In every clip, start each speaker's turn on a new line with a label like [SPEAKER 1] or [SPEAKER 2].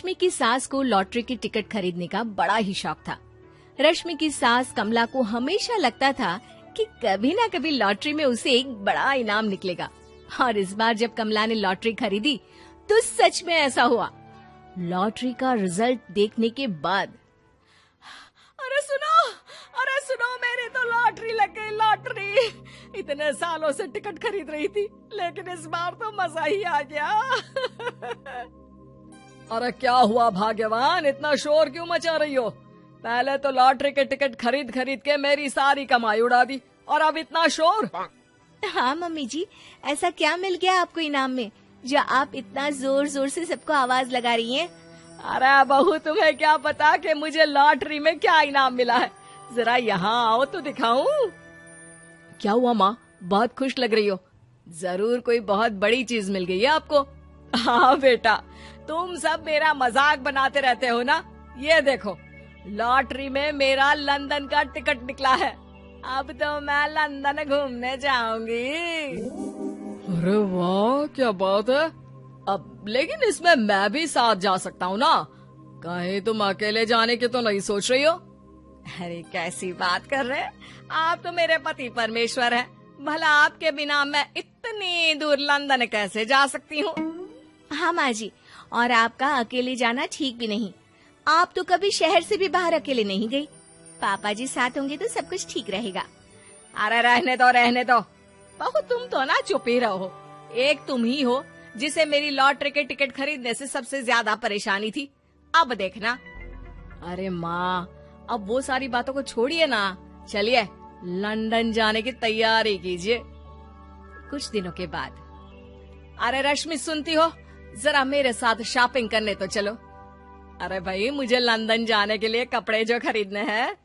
[SPEAKER 1] रश्मि की सास को लॉटरी की टिकट खरीदने का बड़ा ही शौक था। रश्मि की सास कमला को हमेशा लगता था कि कभी ना कभी लॉटरी में उसे एक बड़ा इनाम निकलेगा। और इस बार जब कमला ने लॉटरी खरीदी तो सच में ऐसा हुआ। लॉटरी का रिजल्ट देखने के बाद, अरे सुनो मेरी तो लॉटरी लग गई, लॉटरी। इतने सालों से टिकट खरीद रही थी, लेकिन इस बार तो मजा ही आ गया।
[SPEAKER 2] अरे क्या हुआ भाग्यवान, इतना शोर क्यों मचा रही हो? पहले तो लॉटरी के टिकट खरीद खरीद के मेरी सारी कमाई उड़ा दी, और अब इतना शोर।
[SPEAKER 1] हाँ मम्मी जी, ऐसा क्या मिल गया आपको इनाम में जो आप इतना जोर जोर से सबको आवाज लगा रही हैं?
[SPEAKER 2] अरे बहू, तुम्हें क्या पता कि मुझे लॉटरी में क्या इनाम मिला है? जरा यहाँ आओ तो दिखाऊं। क्या हुआ माँ, बहुत खुश लग रही हो? जरूर कोई बहुत बड़ी चीज मिल गई है आपको। हाँ बेटा, तुम सब मेरा मजाक बनाते रहते हो ना। ये देखो, लॉटरी में मेरा लंदन का टिकट निकला है। अब तो मैं लंदन घूमने जाऊंगी। अरे वाह, क्या बात है। अब लेकिन इसमें मैं भी साथ जा सकता हूँ ना? कहीं तुम अकेले जाने की तो नहीं सोच रही हो? अरे कैसी बात कर रहे हैं आप, तो मेरे पति परमेश्वर हैं। भला आपके बिना मैं इतनी दूर लंदन कैसे जा सकती हूँ?
[SPEAKER 1] हाँ माँ जी, और आपका अकेले जाना ठीक भी नहीं। आप तो कभी शहर से भी बाहर अकेले नहीं गई। पापा जी साथ होंगे तो सब कुछ ठीक रहेगा।
[SPEAKER 2] अरे रहने दो बहू, तुम तो ना चुप ही रहो। एक तुम ही हो जिसे मेरी लॉटरी के टिकट खरीदने से सबसे ज्यादा परेशानी थी। अब देखना। अरे माँ, अब वो सारी बातों को छोड़िए ना, चलिए लंदन जाने की तैयारी कीजिए। कुछ दिनों के बाद, अरे रश्मि सुनती हो, जरा मेरे साथ शॉपिंग करने तो चलो। अरे भाई, मुझे लंदन जाने के लिए कपड़े जो खरीदने हैं।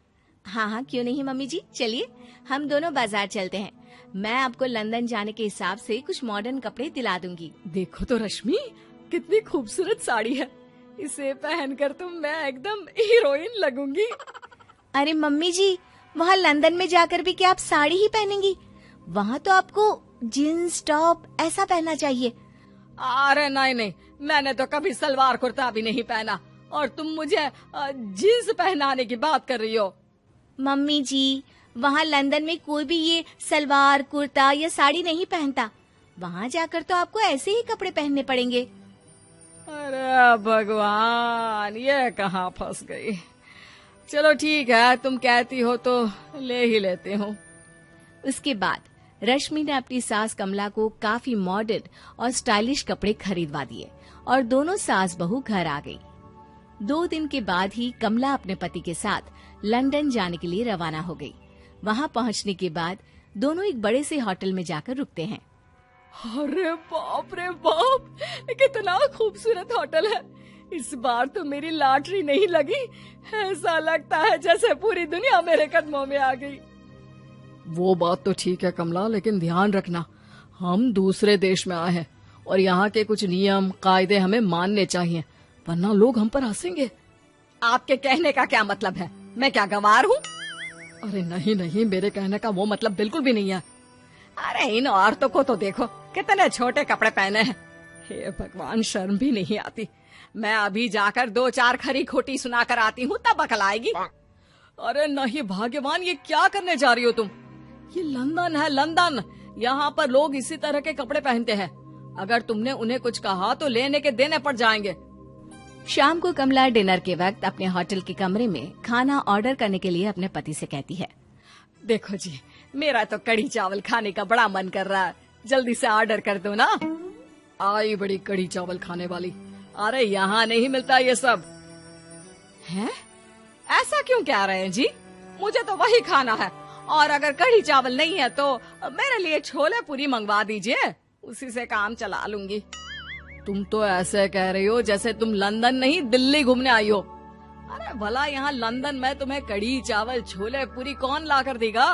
[SPEAKER 1] हाँ हाँ, क्यों नहीं मम्मी जी, चलिए हम दोनों बाजार चलते हैं। मैं आपको लंदन जाने के हिसाब से कुछ मॉडर्न कपड़े दिला दूंगी।
[SPEAKER 2] देखो तो रश्मि, कितनी खूबसूरत साड़ी है। इसे पहनकर तो मैं एकदम हीरोइन लगूंगी।
[SPEAKER 1] अरे मम्मी जी, वहाँ लंदन में जाकर भी क्या आप साड़ी ही पहनेंगी? वहाँ तो आपको जीन्स टॉप ऐसा पहनना चाहिए।
[SPEAKER 2] अरे नहीं, मैंने तो कभी सलवार कुर्ता भी नहीं पहना, और तुम मुझे जीन्स पहनाने की बात कर रही हो।
[SPEAKER 1] मम्मी जी, वहाँ लंदन में कोई भी ये सलवार कुर्ता या साड़ी नहीं पहनता। वहाँ जाकर तो आपको ऐसे ही कपड़े पहनने पड़ेंगे।
[SPEAKER 2] अरे भगवान, ये कहाँ फंस गई। चलो ठीक है, तुम कहती हो तो ले ही लेती हूँ।
[SPEAKER 1] उसके बाद रश्मि ने अपनी सास कमला को काफी मॉडर्न और स्टाइलिश कपड़े खरीदवा दिए और दोनों सास बहू घर आ गई। 2 दिन के बाद ही कमला अपने पति के साथ लंदन जाने के लिए रवाना हो गई। वहाँ पहुँचने के बाद दोनों एक बड़े से होटल में जाकर रुकते हैं।
[SPEAKER 2] अरे बाप रे बाप, कितना खूबसूरत होटल है। इस बार तो मेरी लॉटरी नहीं लगी। ऐसा लगता है जैसे पूरी दुनिया मेरे कदमों में आ गई। वो बात तो ठीक है कमला, लेकिन ध्यान रखना, हम दूसरे देश में आए हैं और यहाँ के कुछ नियम कायदे हमें मानने चाहिए, वरना लोग हम पर हंसेंगे। आपके कहने का क्या मतलब है? मैं क्या गवार हूँ? अरे नहीं, मेरे कहने का वो मतलब बिल्कुल भी नहीं है। अरे इन औरतों को तो देखो, कितने छोटे कपड़े पहने हैं। हे भगवान, शर्म भी नहीं आती। मैं अभी जाकर 2-4 खरी खोटी सुनाकर आती हूँ, तब अकल आएगी। अरे नहीं भाग्यवान, ये क्या करने जा रही हो तुम? ये लंदन है, लंदन। यहाँ पर लोग इसी तरह के कपड़े पहनते हैं। अगर तुमने उन्हें कुछ कहा तो लेने के देने पड़ जाएंगे।
[SPEAKER 1] शाम को कमला डिनर के वक्त अपने होटल के कमरे में खाना ऑर्डर करने के लिए अपने पति से कहती है,
[SPEAKER 2] देखो जी, मेरा तो कढ़ी चावल खाने का बड़ा मन कर रहा है, जल्दी से ऑर्डर कर दो ना। आई बड़ी कढ़ी चावल खाने वाली। अरे यहाँ नहीं मिलता ये सब। हैं? ऐसा क्यों कह रहे हैं जी? मुझे तो वही खाना है, और अगर कढ़ी चावल नहीं है तो मेरे लिए छोले पूरी मंगवा दीजिए, उसी से काम चला लूंगी। तुम तो ऐसे कह रही हो जैसे तुम लंदन नहीं दिल्ली घूमने आई हो। अरे भला यहाँ लंदन में तुम्हें कढ़ी चावल छोले पूरी कौन ला कर देगा?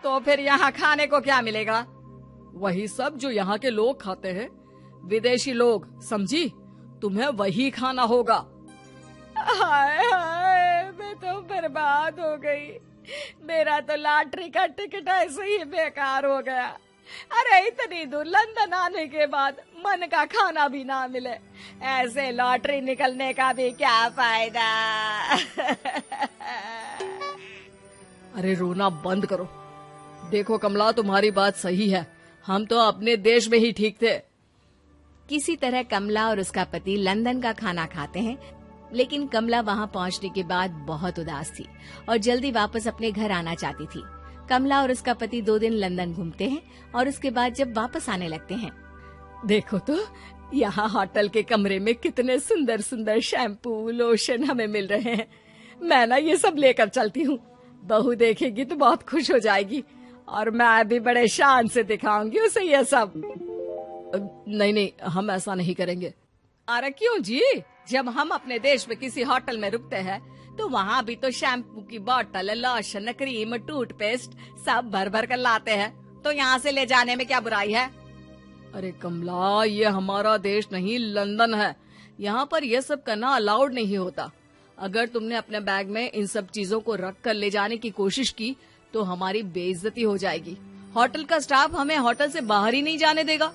[SPEAKER 2] तो फिर यहाँ खाने को क्या मिलेगा? वही सब जो यहाँ के लोग खाते हैं, विदेशी लोग, समझी? तुम्हें वही खाना होगा। हाय हाय, मैं तो बर्बाद हो गई। मेरा तो लॉटरी का टिकट ऐसे ही बेकार हो गया। अरे इतनी दूर लंदन आने के बाद मन का खाना भी ना मिले, ऐसे लॉटरी निकलने का भी क्या फायदा। अरे रोना बंद करो। देखो कमला, तुम्हारी बात सही है, हम तो अपने देश में ही ठीक थे।
[SPEAKER 1] किसी तरह कमला और उसका पति लंदन का खाना खाते हैं, लेकिन कमला वहां पहुंचने के बाद बहुत उदास थी और जल्दी वापस अपने घर आना चाहती थी। कमला और उसका पति 2 दिन लंदन घूमते हैं और उसके बाद जब वापस आने लगते हैं,
[SPEAKER 2] देखो तो यहाँ होटल के कमरे में कितने सुंदर सुंदर शैम्पू लोशन हमें मिल रहे हैं। मैं ना ये सब लेकर चलती हूँ, बहू देखेगी तो बहुत खुश हो जाएगी और मैं भी बड़े शान से दिखाऊंगी उसे ये सब। नहीं नहीं, हम ऐसा नहीं करेंगे। अरे क्यों जी, जब हम अपने देश में किसी होटल में रुकते हैं तो वहाँ भी तो शैम्पू की बोतल, लोशन, क्रीम, टूथपेस्ट सब भर भर कर लाते हैं, तो यहाँ से ले जाने में क्या बुराई है। अरे कमला, ये हमारा देश नहीं लंदन है, यहाँ पर ये सब करना अलाउड नहीं होता। अगर तुमने अपने बैग में इन सब चीजों को रख कर ले जाने की कोशिश की तो हमारी बेइज्जती हो जाएगी। होटल का स्टाफ हमें होटल से बाहर ही नहीं जाने देगा।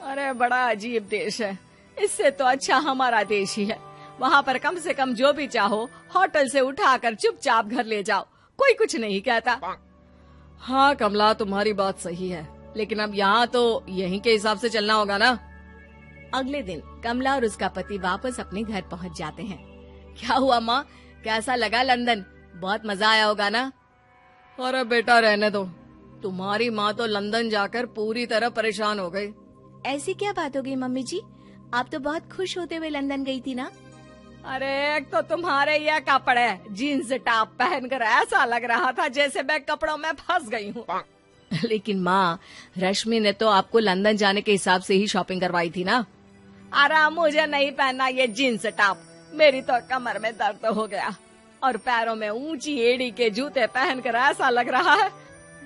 [SPEAKER 2] अरे बड़ा अजीब देश है, इससे तो अच्छा हमारा देश ही है। वहाँ पर कम से कम जो भी चाहो होटल से उठाकर चुपचाप घर ले जाओ, कोई कुछ नहीं कहता। हाँ कमला, तुम्हारी बात सही है, लेकिन अब यहाँ तो यहीं के हिसाब से चलना होगा ना।
[SPEAKER 1] अगले दिन कमला और उसका पति वापस अपने घर पहुँच जाते हैं। क्या हुआ माँ, कैसा लगा लंदन? बहुत मजा आया होगा ना?
[SPEAKER 2] अरे बेटा रहने दो, तुम्हारी माँ तो लंदन जाकर पूरी तरह परेशान हो गई।
[SPEAKER 1] ऐसी क्या बात हो गई मम्मी जी? आप तो बहुत खुश होते हुए लंदन गई थी ना?
[SPEAKER 2] अरे एक तो तुम्हारे ये कपड़े जीन्स टॉप पहनकर ऐसा लग रहा था जैसे मैं कपड़ों में फंस गई हूँ।
[SPEAKER 1] लेकिन माँ, रश्मि ने तो आपको लंदन जाने के हिसाब से ही शॉपिंग करवाई थी ना?
[SPEAKER 2] अरे मुझे नहीं पहनना ये जीन्स टॉप, मेरी तो कमर में दर्द हो गया और पैरों में ऊंची एड़ी के जूते पहनकर ऐसा लग रहा है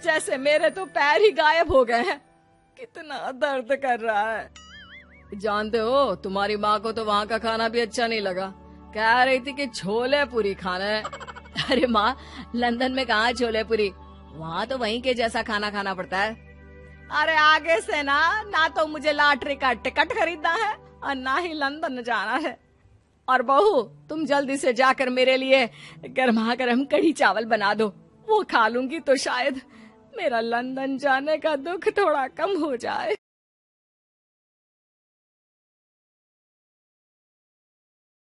[SPEAKER 2] जैसे मेरे तो पैर ही गायब हो गए हैं। कितना दर्द कर रहा है। जानते हो, तुम्हारी माँ को तो वहाँ का खाना भी अच्छा नहीं लगा, कह रही थी कि छोले पूरी खाना है।
[SPEAKER 1] अरे माँ, लंदन में कहाँ छोले पूरी, वहाँ तो वहीं के जैसा खाना खाना पड़ता है।
[SPEAKER 2] अरे आगे से ना तो मुझे लॉटरी का टिकट खरीदना है और ना ही लंदन जाना है। और बहू, तुम जल्दी से जाकर मेरे लिए गर्मा गर्म कढ़ी चावल बना दो, वो खा लूंगी तो शायद मेरा लंदन जाने का दुख थोड़ा कम हो जाए।